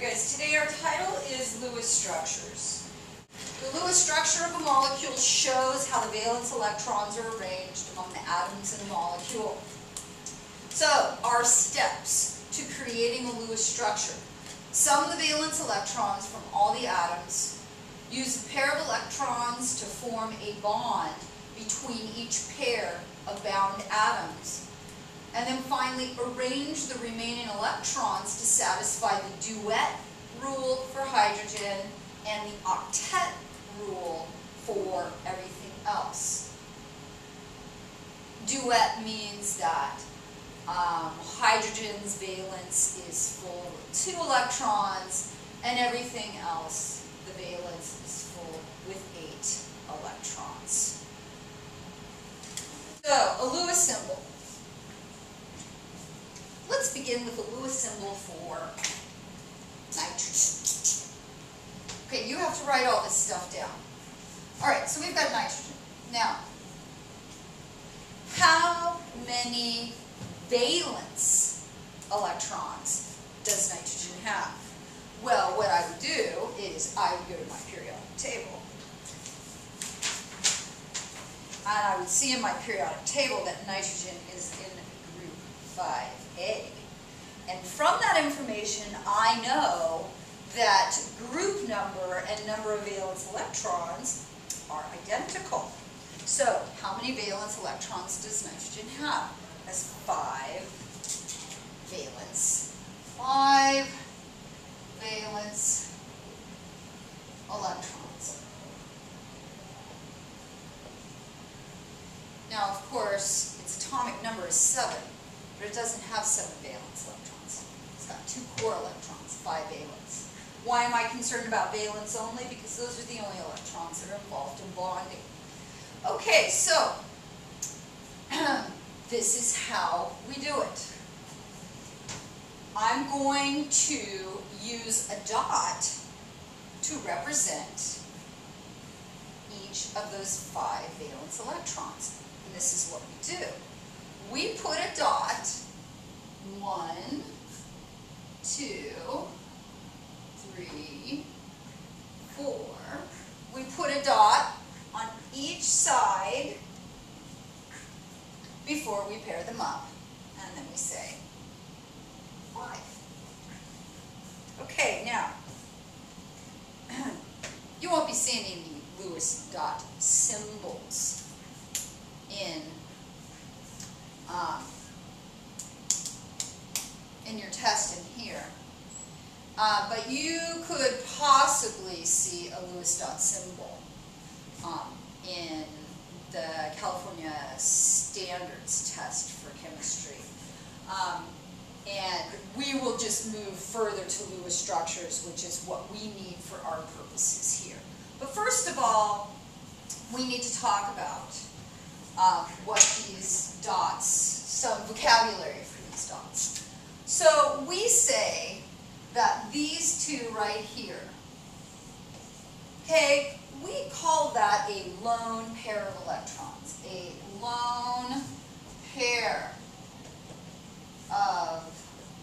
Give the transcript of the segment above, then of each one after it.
you guys, today our title is Lewis structures. The Lewis structure of a molecule shows how the valence electrons are arranged among the atoms in the molecule. So, our steps to creating a Lewis structure. Sum the valence electrons from all the atoms. Use a pair of electrons to form a bond between each pair of bound atoms. And then finally, arrange the remaining electrons to satisfy the duet rule for hydrogen and the octet rule for everything else. Duet means that hydrogen's valence is full with 2 electrons, and everything else, the valence is full with 8 electrons. So, a Lewis symbol. Let's begin with a Lewis symbol for nitrogen. Okay, you have to write all this stuff down. Alright, so we've got nitrogen. Now, how many valence electrons does nitrogen have? Well, what I would do is I would go to my periodic table. And I would see in my periodic table that nitrogen is in group 5A. And from that information, I know that group number and number of valence electrons are identical. So, how many valence electrons does nitrogen have? It has 5 valence. 5 valence electrons. Now, of course, its atomic number is 7, but it doesn't have 7 valence electrons. It's got 2 core electrons, 5 valence. Why am I concerned about valence only? Because those are the only electrons that are involved in bonding. Okay, so this is how we do it. I'm going to use a dot to represent each of those 5 valence electrons. And this is what we do. We put a dot, 1, 2, 3, 4. We put a dot on each side before we pair them up. And then we say 5. Okay, now, you won't be seeing any Lewis dot symbols in your test in here. But you could possibly see a Lewis dot symbol in the California Standards test for chemistry. And we will just move further to Lewis structures, which is what we need for our purposes here. But first of all, we need to talk about what these dots, some vocabulary for these dots. So we say that these 2 right here, okay, we call that a lone pair of electrons. A lone pair of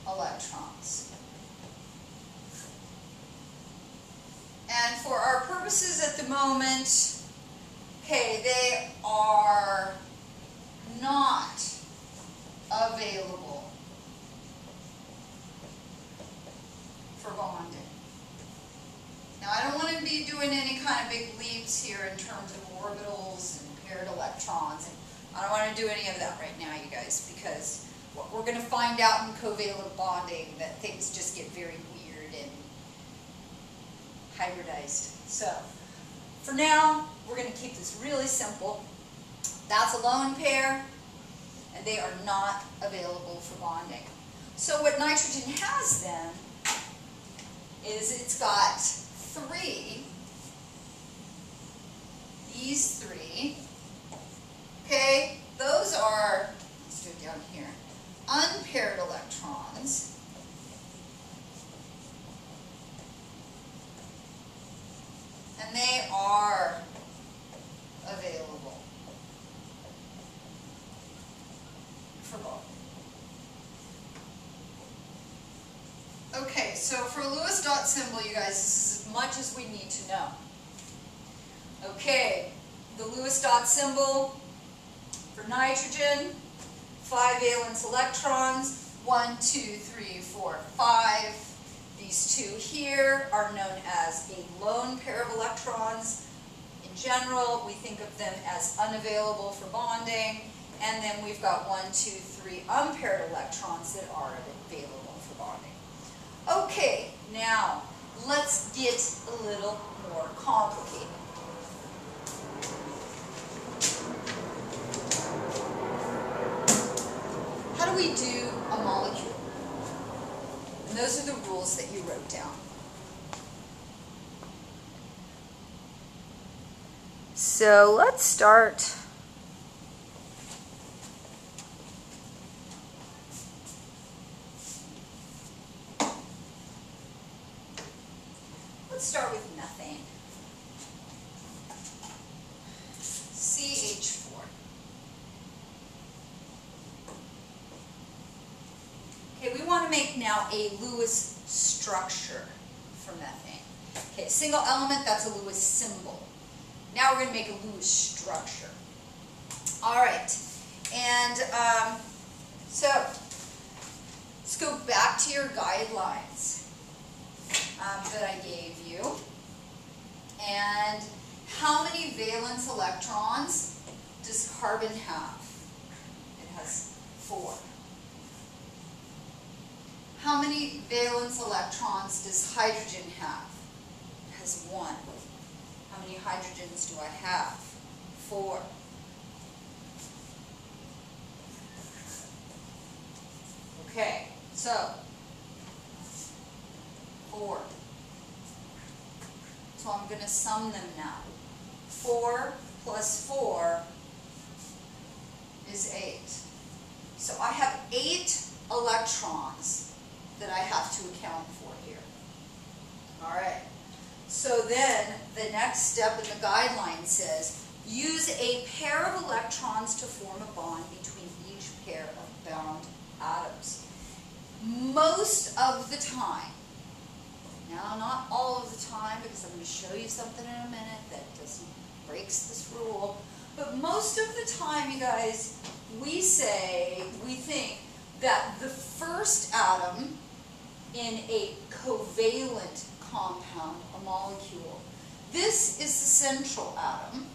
electrons. And for our purposes at the moment, okay, they are not available for bonding. Now, I don't want to be doing any kind of big leaps here in terms of orbitals and paired electrons. And I don't want to do any of that right now, you guys, because we're going to find out in covalent bonding that things just get very weird and hybridized. So, for now, we're going to keep this really simple. That's a lone pair, and they are not available for bonding. So what nitrogen has then is it's got 3, these 3, okay, those are, let's do it down here, unpaired electrons, and they are available for both. Okay, so for Lewis dot symbol, you guys. This is as much as we need to know. Okay, the Lewis dot symbol for nitrogen, 5 valence electrons, 1, 2, 3, 4, 5. These two here are known as a lone pair of electrons. In general, we think of them as unavailable for bonding. And then we've got 1, 2, 3 unpaired electrons that are available for bonding. Okay, now let's get a little more complicated. How do we do a molecule? And those are the rules that you wrote down. So let's start. Let's start with methane. CH4. Okay, we want to make now a Lewis structure for methane. Okay, single element, that's a Lewis symbol. Now we're going to make a Lewis structure. All right, and so let's go back to your guidelines that I gave you. And how many valence electrons does carbon have? It has 4. How many valence electrons does hydrogen have? It has 1. How many hydrogens do I have? 4. Okay, so 4. So I'm going to sum them now. 4 plus 4 is 8. So I have 8 electrons that I have to account for here. All right. So then the next step in the guideline says, use a pair of electrons to form a bond between each pair of bound atoms. Most of the time, now not all of the time, because I'm going to show you something in a minute that breaks this rule, but most of the time, you guys, we think that the first atom in a covalent compound, a molecule, this is the central atom,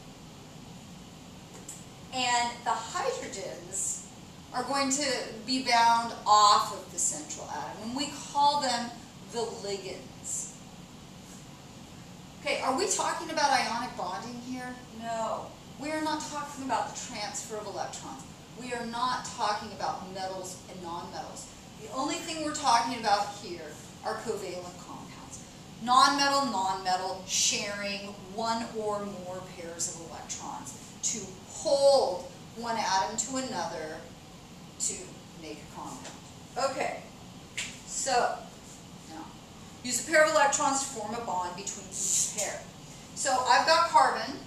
and the hydrogens are going to be bound off of the central atom, and we call them the ligands. Okay, are we talking about ionic bonding here? No. We are not talking about the transfer of electrons. We are not talking about metals and nonmetals. The only thing we're talking about here are covalent compounds. Non-metal, non-metal, sharing one or more pairs of electrons to hold one atom to another to make a compound. Okay, so now use a pair of electrons to form a bond between each pair. So I've got carbon.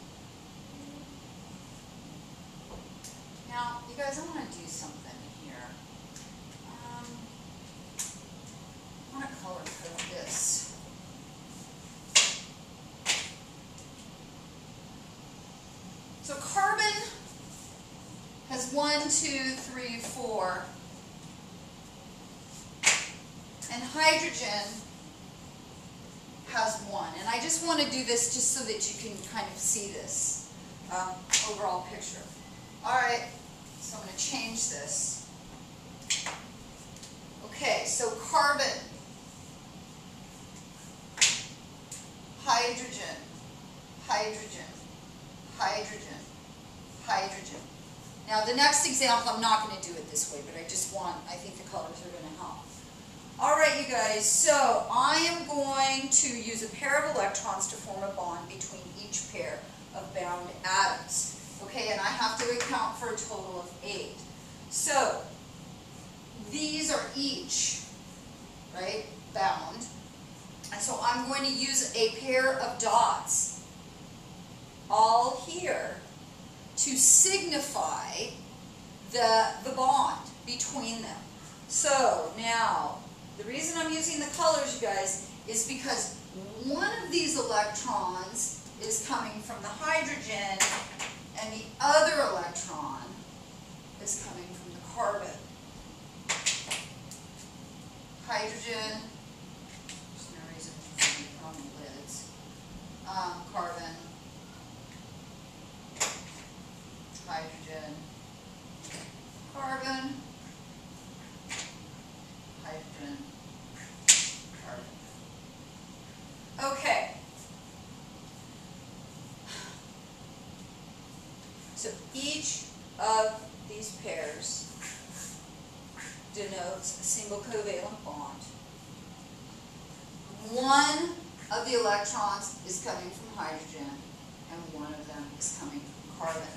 Now, you guys, I want to do something here. I want to color code this. So carbon has 1, 2, 3, 4, and hydrogen has 1. And I just want to do this just so that you can kind of see this overall picture. All right, so I'm going to change this. Okay, so carbon, hydrogen, hydrogen, hydrogen, hydrogen. Now the next example, I'm not going to do it this way, but I think the colors are going to help. All right, you guys, so I am going to use a pair of electrons to form a bond between each pair of bound atoms. Okay, and I have to account for a total of 8. So these are each, right, bound. And so I'm going to use a pair of dots all here to signify the bond between them. So now, the reason I'm using the colors, you guys, is because one of these electrons is coming from the hydrogen and the other electron is coming from the carbon. Hydrogen, there's no reason for me on the lids, carbon, hydrogen, carbon, hydrogen, carbon. Okay. So each of these pairs denotes a single covalent bond. One of the electrons is coming from hydrogen and one of them is coming from carbon.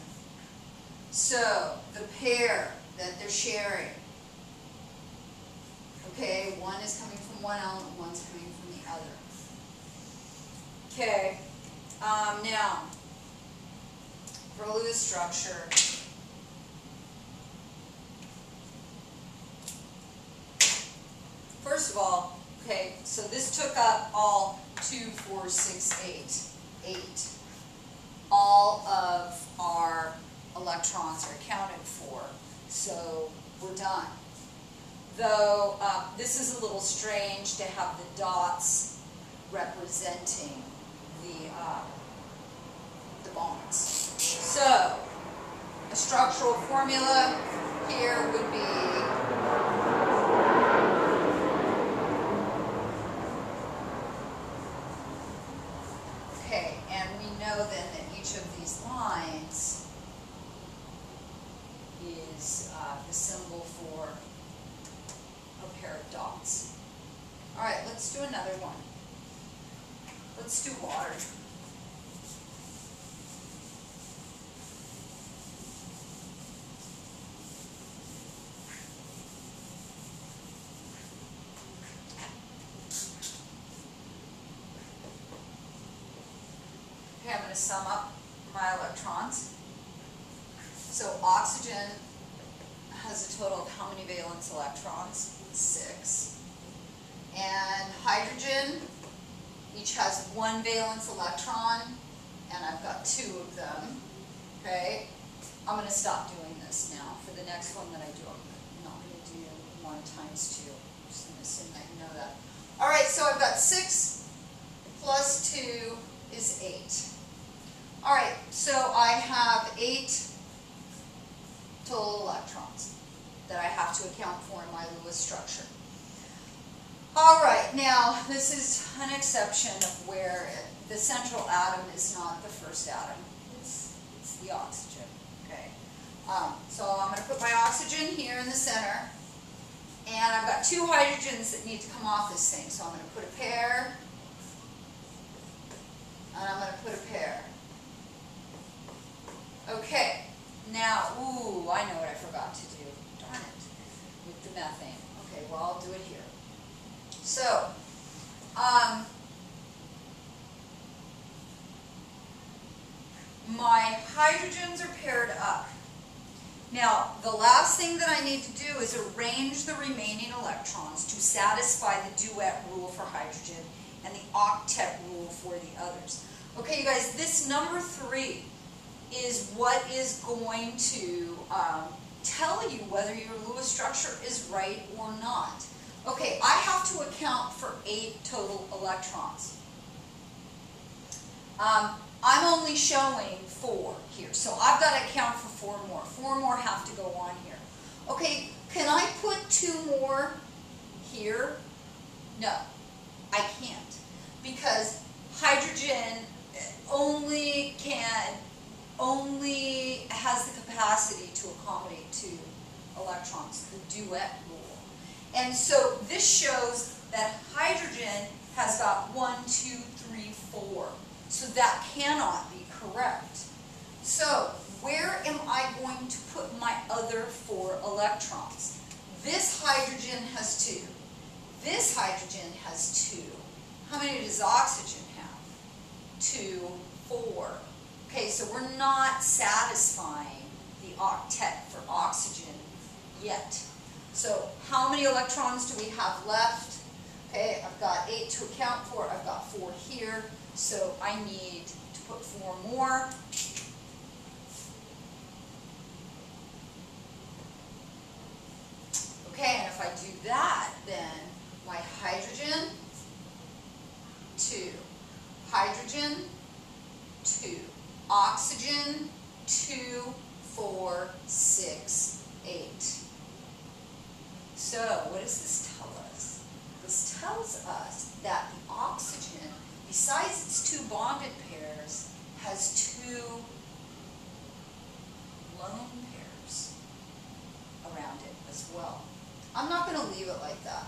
So the pair that they're sharing, okay, one is coming from one element, one's coming from the other. Okay, now for Lewis structure, first of all, okay, so this took up all 2, 4, 6, 8. All of our electrons are accounted for, so we're done. Though this is a little strange to have the dots representing the bonds. So a structural formula here would be okay, and we know then that each of these lines is the symbol for a pair of dots. All right, let's do another one. Let's do water. Okay, I'm going to sum up my electrons. So oxygen has a total of how many valence electrons? 6. And hydrogen each has 1 valence electron, and I've got 2 of them. Okay, I'm going to stop doing this now. For the next one that I do, I'm not going to do 1 times 2. I'm just going to assume that you know that. All right, so I've got 6 plus 2 is 8. All right, so I have 8 total electrons that I have to account for in my Lewis structure. All right, now this is an exception of where the central atom is not the first atom. It's the oxygen, okay? So I'm going to put my oxygen here in the center, and I've got 2 hydrogens that need to come off this thing. So I'm going to put a pair, and I'm going to put a pair. Okay, now, ooh, I know what I forgot to do. Darn it, with the methane. Okay, well, I'll do it here. So, my hydrogens are paired up. Now, the last thing that I need to do is arrange the remaining electrons to satisfy the duet rule for hydrogen and the octet rule for the others. Okay, you guys, this number 3 is what is going to tell you whether your Lewis structure is right or not. Okay, I have to account for 8 total electrons. I'm only showing 4 here, so I've got to account for 4 more. 4 more have to go on here. Okay, can I put 2 more here? No, I can't, because hydrogen only has the capacity to accommodate 2 electrons, the duet rule. And so this shows that hydrogen has got 1, 2, 3, 4. So that cannot be correct. So where am I going to put my other 4 electrons? This hydrogen has 2. This hydrogen has 2. How many does oxygen have? 2, 4. Okay, so we're not satisfying the octet for oxygen yet. So how many electrons do we have left? Okay, I've got 8 to account for, I've got 4 here, so I need to put 4 more. Okay, and if I do that, then my hydrogen, 2, hydrogen, 2, oxygen, 2, 4, 6, 8. So what does this tell us? This tells us that the oxygen, besides its 2 bonded pairs, has 2 lone pairs around it as well. I'm not going to leave it like that.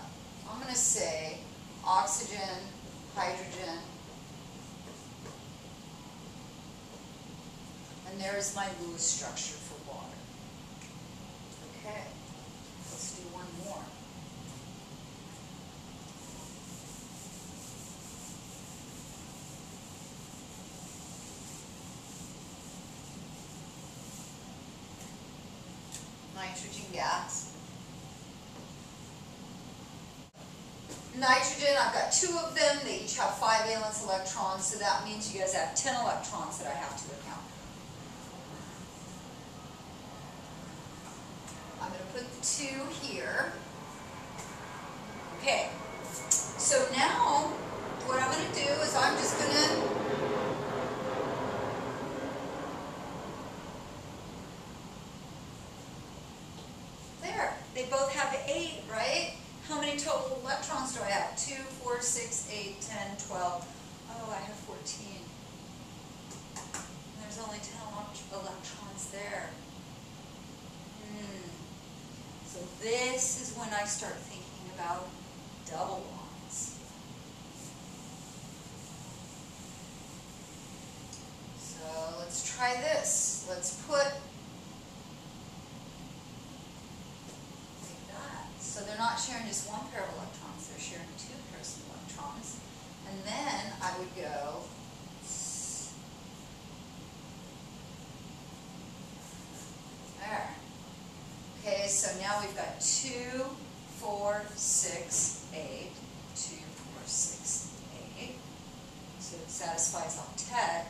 I'm going to say oxygen, hydrogen, and there's my Lewis structure for water. Okay, let's do one more. Nitrogen gas. Nitrogen, I've got 2 of them. They each have 5 valence electrons, so that means you guys have 10 electrons that I have to account for. I'm going to put the 2 here. Okay, so now what I'm going to do is I'm just going to they both have 8, right? How many total electrons do I have? 2, 4, 6, 8, 10, 12. Oh, I have 14. And there's only 10 electrons there. So this is when I start thinking about double bonds. So let's try this. Let's put so they're not sharing just 1 pair of electrons, they're sharing 2 pairs of electrons. And then I would go there. Okay, so now we've got 2, 4, 6, 8, 2, 4, 6, 8. So it satisfies octet.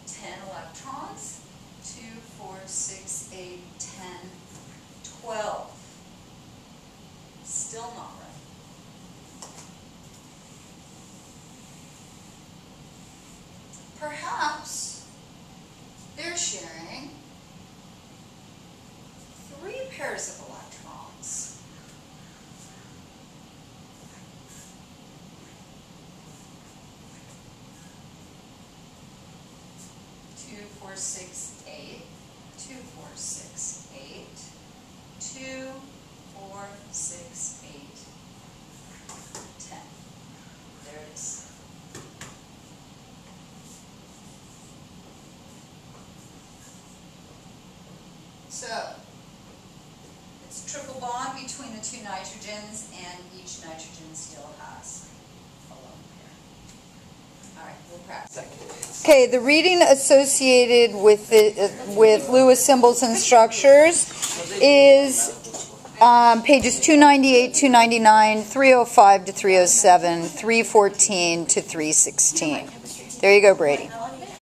10 electrons, 2, 4, 6, 8, 10, 12. Still not right. Perhaps they're sharing 3 pairs of electrons. Two, 4, 6, 8. 2, 4, 6, 8. 2, 4, 6, 8, 10. There it is. So, it's a triple bond between the 2 nitrogens, and each nitrogen still has a lone pair. All right, we'll practice. Okay, the reading associated with Lewis symbols and structures is pages 298, 299, 305 to 307, 314 to 316. There you go, Brady.